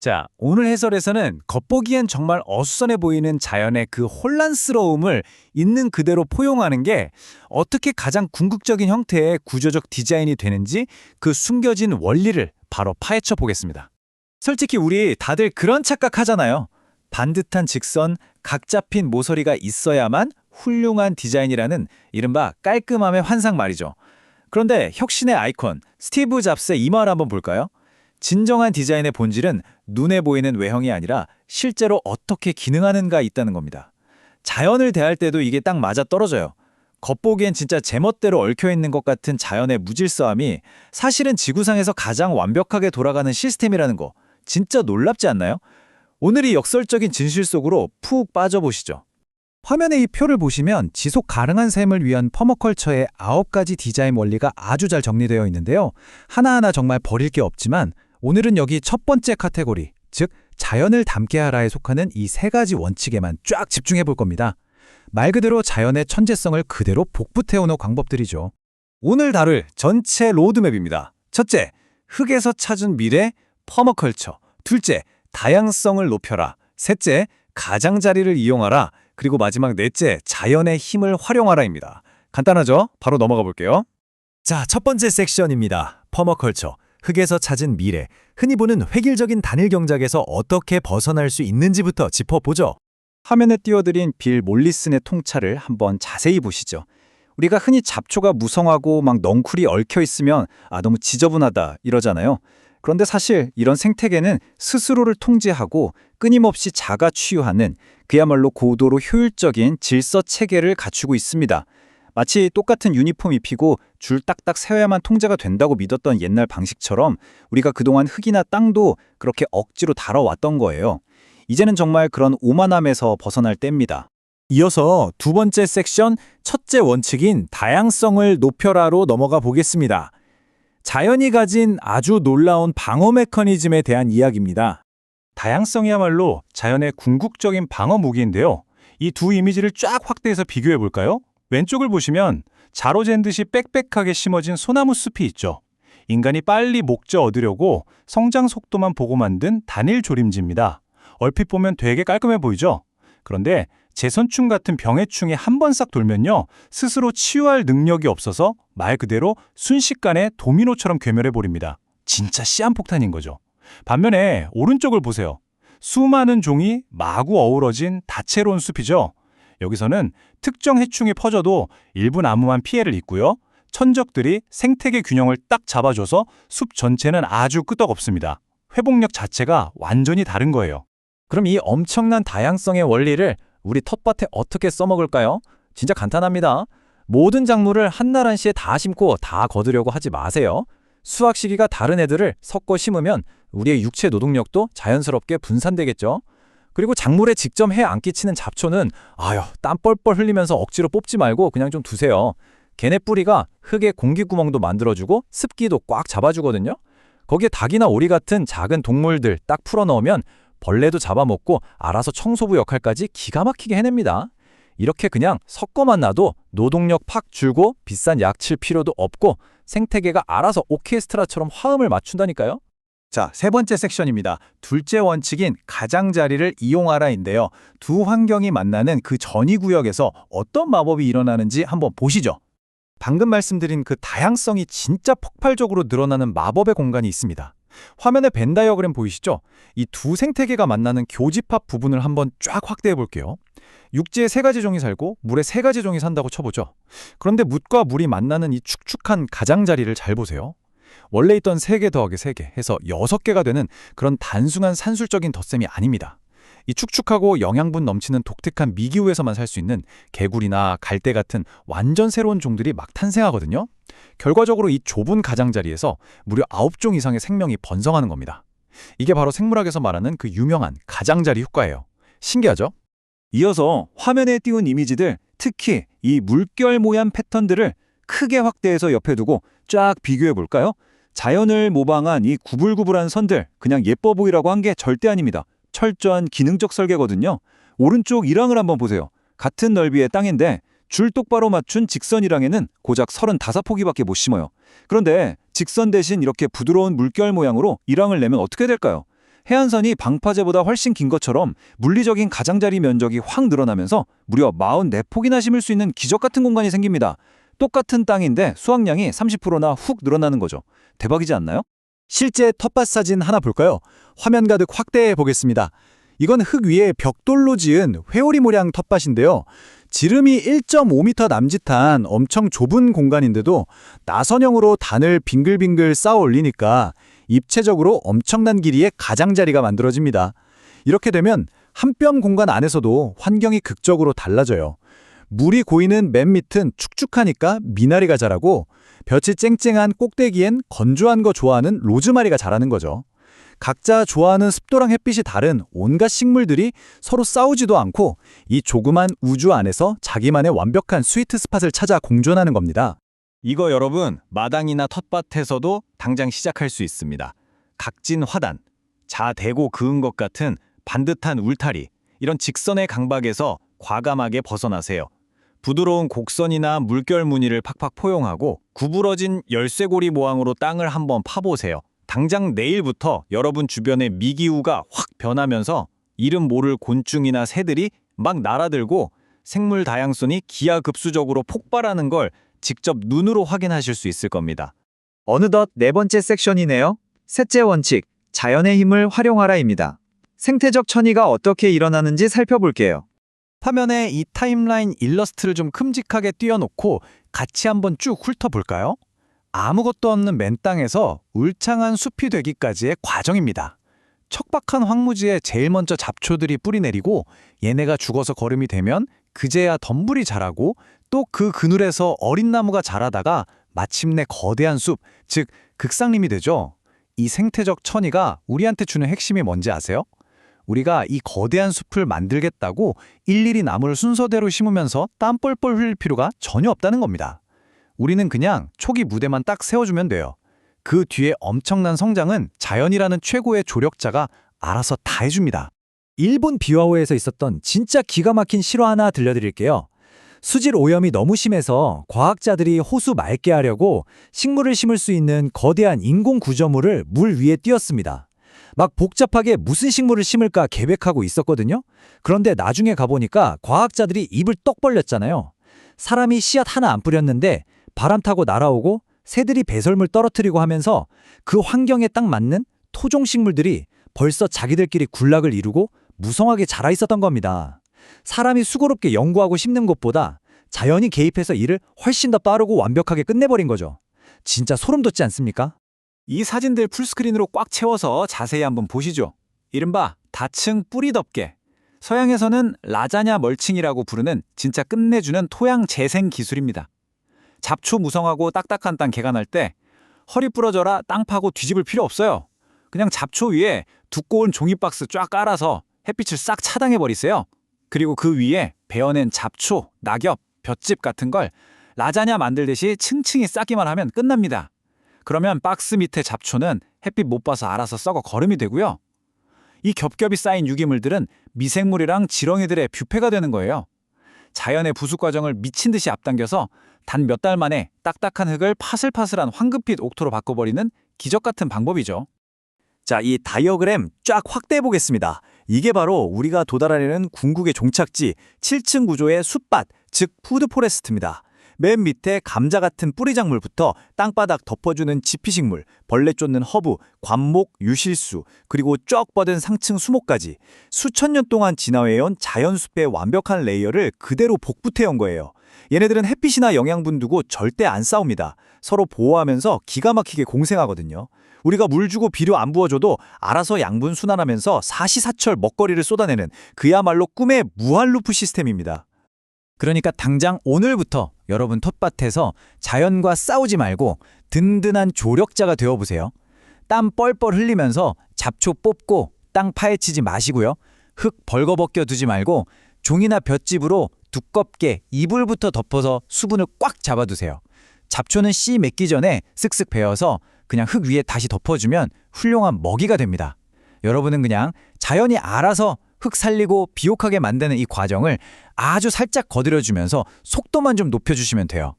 자, 오늘 해설에서는 겉보기엔 정말 어수선해 보이는 자연의 그 혼란스러움을 있는 그대로 포용하는 게 어떻게 가장 궁극적인 형태의 구조적 디자인이 되는지 그 숨겨진 원리를 바로 파헤쳐 보겠습니다. 솔직히 우리 다들 그런 착각하잖아요. 반듯한 직선, 각 잡힌 모서리가 있어야만 훌륭한 디자인이라는 이른바 깔끔함의 환상 말이죠. 그런데 혁신의 아이콘, 스티브 잡스의 이 말 한번 볼까요? 진정한 디자인의 본질은 눈에 보이는 외형이 아니라 실제로 어떻게 기능하는가 있다는 겁니다. 자연을 대할 때도 이게 딱 맞아떨어져요. 겉보기엔 진짜 제멋대로 얽혀있는 것 같은 자연의 무질서함이 사실은 지구상에서 가장 완벽하게 돌아가는 시스템이라는 거 진짜 놀랍지 않나요? 오늘 이 역설적인 진실 속으로 푹 빠져보시죠. 화면에 이 표를 보시면 지속 가능한 삶을 위한 퍼머컬처의 9가지 디자인 원리가 아주 잘 정리되어 있는데요. 하나하나 정말 버릴 게 없지만 오늘은 여기 첫 번째 카테고리, 즉 자연을 담게 하라에 속하는 이 3가지 원칙에만 쫙 집중해 볼 겁니다. 말 그대로 자연의 천재성을 그대로 복붙해오는 방법들이죠. 오늘 다룰 전체 로드맵입니다. 첫째, 흙에서 찾은 미래, 퍼머컬처. 둘째, 다양성을 높여라. 셋째, 가장자리를 이용하라. 그리고 마지막 넷째, 자연의 힘을 활용하라입니다. 간단하죠? 바로 넘어가 볼게요. 자, 첫 번째 섹션입니다. 퍼머컬처. 흙에서 찾은 미래. 흔히 보는 획일적인 단일 경작에서 어떻게 벗어날 수 있는지부터 짚어보죠. 화면에 띄워드린 빌 몰리슨의 통찰을 한번 자세히 보시죠. 우리가 흔히 잡초가 무성하고 막 넝쿨이 얽혀 있으면 너무 지저분하다 이러잖아요. 그런데 사실 이런 생태계는 스스로를 통제하고 끊임없이 자가 치유하는 그야말로 고도로 효율적인 질서 체계를 갖추고 있습니다. 마치 똑같은 유니폼 입히고 줄 딱딱 세워야만 통제가 된다고 믿었던 옛날 방식처럼 우리가 그동안 흙이나 땅도 그렇게 억지로 다뤄왔던 거예요. 이제는 정말 그런 오만함에서 벗어날 때입니다. 이어서 두 번째 섹션, 첫째 원칙인 다양성을 높여라로 넘어가 보겠습니다. 자연이 가진 아주 놀라운 방어 메커니즘에 대한 이야기입니다. 다양성이야말로 자연의 궁극적인 방어 무기인데요. 이 두 이미지를 쫙 확대해서 비교해 볼까요? 왼쪽을 보시면 자로 잰 듯이 빽빽하게 심어진 소나무 숲이 있죠. 인간이 빨리 목재 얻으려고 성장 속도만 보고 만든 단일 조림지입니다. 얼핏 보면 되게 깔끔해 보이죠? 그런데 제선충 같은 병해충이 한 번 싹 돌면요, 스스로 치유할 능력이 없어서 말 그대로 순식간에 도미노처럼 괴멸해버립니다. 진짜 씨앗폭탄인 거죠. 반면에 오른쪽을 보세요. 수많은 종이 마구 어우러진 다채로운 숲이죠. 여기서는 특정 해충이 퍼져도 일부 나무만 피해를 입고요. 천적들이 생태계 균형을 딱 잡아줘서 숲 전체는 아주 끄떡없습니다. 회복력 자체가 완전히 다른 거예요. 그럼 이 엄청난 다양성의 원리를 우리 텃밭에 어떻게 써먹을까요? 진짜 간단합니다. 모든 작물을 한날 한시에 다 심고 다 거두려고 하지 마세요. 수확 시기가 다른 애들을 섞어 심으면 우리의 육체 노동력도 자연스럽게 분산되겠죠. 그리고 작물에 직접 해 안 끼치는 잡초는 땀 뻘뻘 흘리면서 억지로 뽑지 말고 그냥 좀 두세요. 걔네 뿌리가 흙에 공기구멍도 만들어주고 습기도 꽉 잡아주거든요. 거기에 닭이나 오리 같은 작은 동물들 딱 풀어넣으면 벌레도 잡아먹고 알아서 청소부 역할까지 기가 막히게 해냅니다. 이렇게 그냥 섞어만 놔도 노동력 팍 줄고 비싼 약 칠 필요도 없고 생태계가 알아서 오케스트라처럼 화음을 맞춘다니까요. 자, 세 번째 섹션입니다. 둘째 원칙인 가장자리를 이용하라인데요. 두 환경이 만나는 그 전이구역에서 어떤 마법이 일어나는지 한번 보시죠. 방금 말씀드린 그 다양성이 진짜 폭발적으로 늘어나는 마법의 공간이 있습니다. 화면에 벤 다이어그램 보이시죠? 이 두 생태계가 만나는 교집합 부분을 한번 쫙 확대해 볼게요. 육지에 3가지 종이 살고 물에 3가지 종이 산다고 쳐보죠. 그런데 묻과 물이 만나는 이 축축한 가장자리를 잘 보세요. 원래 있던 3개 더하기 3개 해서 6개가 되는 그런 단순한 산술적인 덧셈이 아닙니다. 이 축축하고 영양분 넘치는 독특한 미기후에서만 살 수 있는 개구리나 갈대 같은 완전 새로운 종들이 막 탄생하거든요. 결과적으로 이 좁은 가장자리에서 무려 9종 이상의 생명이 번성하는 겁니다. 이게 바로 생물학에서 말하는 그 유명한 가장자리 효과예요. 신기하죠? 이어서 화면에 띄운 이미지들, 특히 이 물결 모양 패턴들을 크게 확대해서 옆에 두고 쫙 비교해 볼까요? 자연을 모방한 이 구불구불한 선들, 그냥 예뻐 보이라고 한 게 절대 아닙니다. 철저한 기능적 설계거든요. 오른쪽 일항을 한번 보세요. 같은 넓이의 땅인데 줄 똑바로 맞춘 직선 일항에는 고작 35포기밖에 못 심어요. 그런데 직선 대신 이렇게 부드러운 물결 모양으로 일항을 내면 어떻게 될까요? 해안선이 방파제보다 훨씬 긴 것처럼 물리적인 가장자리 면적이 확 늘어나면서 무려 44폭이나 심을 수 있는 기적 같은 공간이 생깁니다. 똑같은 땅인데 수확량이 30%나 훅 늘어나는 거죠. 대박이지 않나요? 실제 텃밭 사진 하나 볼까요? 화면 가득 확대해 보겠습니다. 이건 흙 위에 벽돌로 지은 회오리 모양 텃밭인데요. 지름이 1.5m 남짓한 엄청 좁은 공간인데도 나선형으로 단을 빙글빙글 쌓아 올리니까 입체적으로 엄청난 길이의 가장자리가 만들어집니다. 이렇게 되면 한 뼘 공간 안에서도 환경이 극적으로 달라져요. 물이 고이는 맨 밑은 축축하니까 미나리가 자라고 볕이 쨍쨍한 꼭대기엔 건조한 거 좋아하는 로즈마리가 자라는 거죠. 각자 좋아하는 습도랑 햇빛이 다른 온갖 식물들이 서로 싸우지도 않고 이 조그만 우주 안에서 자기만의 완벽한 스위트 스팟을 찾아 공존하는 겁니다. 이거 여러분, 마당이나 텃밭에서도 당장 시작할 수 있습니다. 각진 화단, 자대고 그은 것 같은 반듯한 울타리, 이런 직선의 강박에서 과감하게 벗어나세요. 부드러운 곡선이나 물결 무늬를 팍팍 포용하고 구부러진 열쇠고리 모양으로 땅을 한번 파보세요. 당장 내일부터 여러분 주변의 미기후가 확 변하면서 이름 모를 곤충이나 새들이 막 날아들고 생물 다양성이 기하급수적으로 폭발하는 걸 직접 눈으로 확인하실 수 있을 겁니다. 어느덧 네 번째 섹션이네요. 셋째 원칙, 자연의 힘을 활용하라입니다. 생태적 천이가 어떻게 일어나는지 살펴볼게요. 화면에 이 타임라인 일러스트를 좀 큼직하게 띄워놓고 같이 한번 쭉 훑어볼까요? 아무것도 없는 맨 땅에서 울창한 숲이 되기까지의 과정입니다. 척박한 황무지에 제일 먼저 잡초들이 뿌리 내리고 얘네가 죽어서 거름이 되면 그제야 덤불이 자라고 또 그 그늘에서 어린 나무가 자라다가 마침내 거대한 숲, 즉 극상림이 되죠. 이 생태적 천이가 우리한테 주는 핵심이 뭔지 아세요? 우리가 이 거대한 숲을 만들겠다고 일일이 나무를 순서대로 심으면서 땀 뻘뻘 흘릴 필요가 전혀 없다는 겁니다. 우리는 그냥 초기 무대만 딱 세워주면 돼요. 그 뒤에 엄청난 성장은 자연이라는 최고의 조력자가 알아서 다 해줍니다. 일본 비와호에서 있었던 진짜 기가 막힌 실화 하나 들려드릴게요. 수질 오염이 너무 심해서 과학자들이 호수 맑게 하려고 식물을 심을 수 있는 거대한 인공 구조물을 물 위에 띄웠습니다. 막 복잡하게 무슨 식물을 심을까 계획하고 있었거든요. 그런데 나중에 가보니까 과학자들이 입을 떡 벌렸잖아요. 사람이 씨앗 하나 안 뿌렸는데 바람 타고 날아오고 새들이 배설물 떨어뜨리고 하면서 그 환경에 딱 맞는 토종 식물들이 벌써 자기들끼리 군락을 이루고 무성하게 자라 있었던 겁니다. 사람이 수고롭게 연구하고 심는 것보다 자연이 개입해서 일을 훨씬 더 빠르고 완벽하게 끝내버린 거죠. 진짜 소름 돋지 않습니까? 이 사진들 풀스크린으로 꽉 채워서 자세히 한번 보시죠. 이른바 다층 뿌리 덮개. 서양에서는 라자냐 멀칭이라고 부르는 진짜 끝내주는 토양 재생 기술입니다. 잡초 무성하고 딱딱한 땅 개간할 때 허리 부러져라 땅 파고 뒤집을 필요 없어요. 그냥 잡초 위에 두꺼운 종이박스 쫙 깔아서 햇빛을 싹 차단해버리세요. 그리고 그 위에 베어낸 잡초, 낙엽, 볏짚 같은 걸 라자냐 만들듯이 층층이 쌓기만 하면 끝납니다. 그러면 박스 밑에 잡초는 햇빛 못 봐서 알아서 썩어 거름이 되고요. 이 겹겹이 쌓인 유기물들은 미생물이랑 지렁이들의 뷰페가 되는 거예요. 자연의 부수 과정을 미친 듯이 앞당겨서 단 몇 달 만에 딱딱한 흙을 파슬파슬한 황금빛 옥토로 바꿔버리는 기적 같은 방법이죠. 자, 이 다이어그램 쫙 확대해 보겠습니다. 이게 바로 우리가 도달하려는 궁극의 종착지 7층 구조의 숲밭, 즉 푸드포레스트입니다. 맨 밑에 감자 같은 뿌리작물부터 땅바닥 덮어주는 지피식물, 벌레 쫓는 허브, 관목, 유실수, 그리고 쭉 뻗은 상층 수목까지 수천 년 동안 진화해온 자연숲의 완벽한 레이어를 그대로 복붙해온 거예요. 얘네들은 햇빛이나 영양분 두고 절대 안 싸웁니다. 서로 보호하면서 기가 막히게 공생하거든요. 우리가 물 주고 비료 안 부어줘도 알아서 양분 순환하면서 사시사철 먹거리를 쏟아내는 그야말로 꿈의 무한루프 시스템입니다. 그러니까 당장 오늘부터 여러분 텃밭에서 자연과 싸우지 말고 든든한 조력자가 되어보세요. 땀 뻘뻘 흘리면서 잡초 뽑고 땅 파헤치지 마시고요. 흙 벌거벗겨 두지 말고 종이나 볏짚으로 두껍게 이불부터 덮어서 수분을 꽉 잡아두세요. 잡초는 씨 맺기 전에 쓱쓱 베어서 그냥 흙 위에 다시 덮어주면 훌륭한 먹이가 됩니다. 여러분은 그냥 자연이 알아서 흙 살리고 비옥하게 만드는 이 과정을 아주 살짝 거들여주면서 속도만 좀 높여주시면 돼요.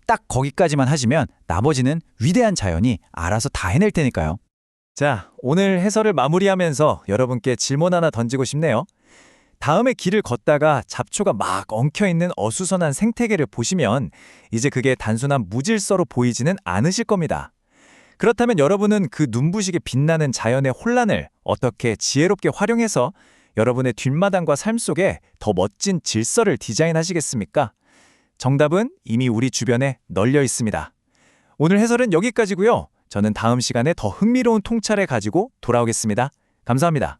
딱 거기까지만 하시면 나머지는 위대한 자연이 알아서 다 해낼 테니까요. 자, 오늘 해설을 마무리하면서 여러분께 질문 하나 던지고 싶네요. 다음에 길을 걷다가 잡초가 막 엉켜있는 어수선한 생태계를 보시면 이제 그게 단순한 무질서로 보이지는 않으실 겁니다. 그렇다면 여러분은 그 눈부시게 빛나는 자연의 혼란을 어떻게 지혜롭게 활용해서 여러분의 뒷마당과 삶 속에 더 멋진 질서를 디자인하시겠습니까? 정답은 이미 우리 주변에 널려 있습니다. 오늘 해설은 여기까지고요. 저는 다음 시간에 더 흥미로운 통찰을 가지고 돌아오겠습니다. 감사합니다.